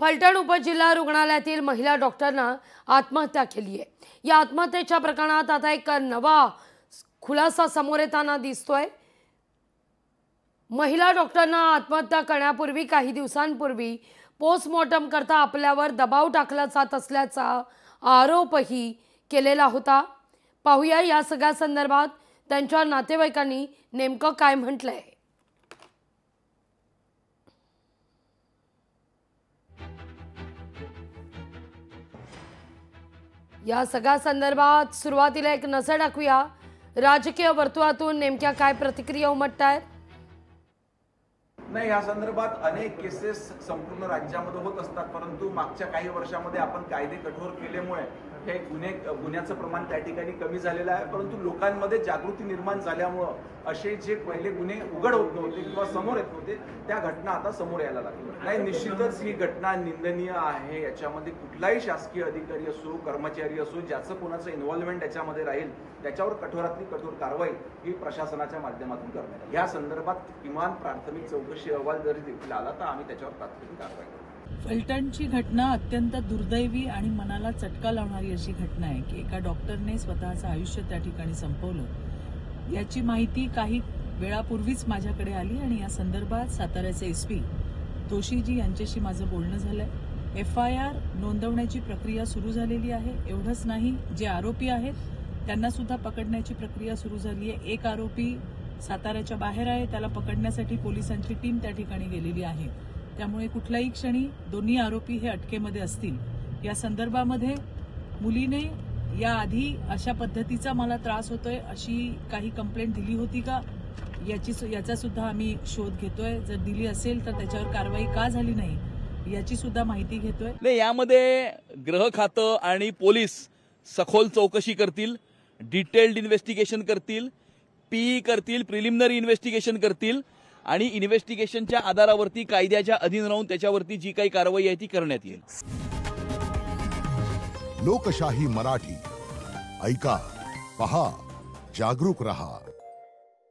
फलटण उपजिल्हा रुग्णालयातील महिला डॉक्टरनं आत्महत्या केली आहे। या आत्महत्येच्या प्रकरणात आता एक नवा खुलासा समोर येताना दिसतोय। महिला डॉक्टरनं आत्महत्या करण्यापूर्वी काही दिवसांपूर्वी पोस्टमॉर्टम करता आपल्यावर दबाव टाकला जात असल्याचा आरोपही केलेला होता। पाहूया या सगळ्या संदर्भात त्यांच्या नातेवाईकांनी नेमकं काय म्हटलंय। या सगळ्या संदर्भात सुरुवातीला एक नजर टाकूया राजकीय वर्तुळातून नेमक्या काय प्रतिक्रिया उमटतायत। नाही, या संदर्भात अनेक केसेस संपूर्ण राज्यामध्ये होत असतात, परंतु मागच्या काही वर्षांमध्ये आपण कायदे कठोर केल्यामुळे हे गुन्ह्याचं प्रमाण त्या ठिकाणी कमी झालेलं आहे। परंतु लोकांमध्ये जागृती निर्माण झाल्यामुळे असे जे पहिले गुन्हे उघड होत नव्हते किंवा समोर येत नव्हते त्या घटना आता समोर यायला लागल्या। नाही, निश्चितच ही घटना निंदनीय आहे। याच्यामध्ये कुठलाही शासकीय अधिकारी असो, कर्मचारी असो, ज्याचं कोणाचं इन्व्हॉल्वमेंट याच्यामध्ये राहील त्याच्यावर कठोरातली कठोर कारवाई ही प्रशासनाच्या माध्यमातून करण्यात येईल। या संदर्भात किमान प्राथमिक चौकशी अहवाल जरी देखील आला तर आम्ही त्याच्यावर तात्काळ कारवाई करू। फलटणची घटना अत्यंत दुर्दैवी आणि मनाला चटका लावणारी अशी घटना आहे की एका डॉक्टरने स्वतःचं आयुष्य त्या ठिकाणी संपवलं। याची माहिती काही वेळापूर्वीच माझ्याकडे आली आणि या संदर्भात साताऱ्याचे SP दोशीजी यांच्याशी माझं बोलणं झालंय। FIR नोंदवण्याची प्रक्रिया सुरू झालेली आहे। एवढंच नाही, जे आरोपी आहेत त्यांना सुद्धा पकडण्याची प्रक्रिया सुरू झाली आहे। एक आरोपी साताऱ्याच्या बाहेर आहे, त्याला पकडण्यासाठी पोलिसांची टीम त्या ठिकाणी गेलेली आहे। त्यामुळे कुठल्याही क्षणी दोन्ही आरोपी हे अटकेमध्ये असतील। या संदर्भामध्ये मुलीने याआधी अशा पद्धतीचा मला त्रास होतोय अशी काही कंप्लेंट दिली होती का याचा सुद्धा आम्ही शोध घेतोय। जर दिली असेल तर त्याच्यावर कारवाई का झाली नाही याची सुद्धा माहिती घेतोय। नाही, यामध्ये गृह खातं आणि पोलीस सखोल चौकशी करतील, डिटेल्ड इन्व्हेस्टिगेशन करतील, PE करतील, प्रिलिमिनरी इन्व्हेस्टिगेशन करतील आणि इन्व्हेस्टिगेशनच्या आधारावरती कायद्याच्या अधीन राहून त्याच्यावरती जी काही कारवाई आहे ती करण्यात येईल। लोकशाही मराठी ऐका, पहा, जागरूक रहा।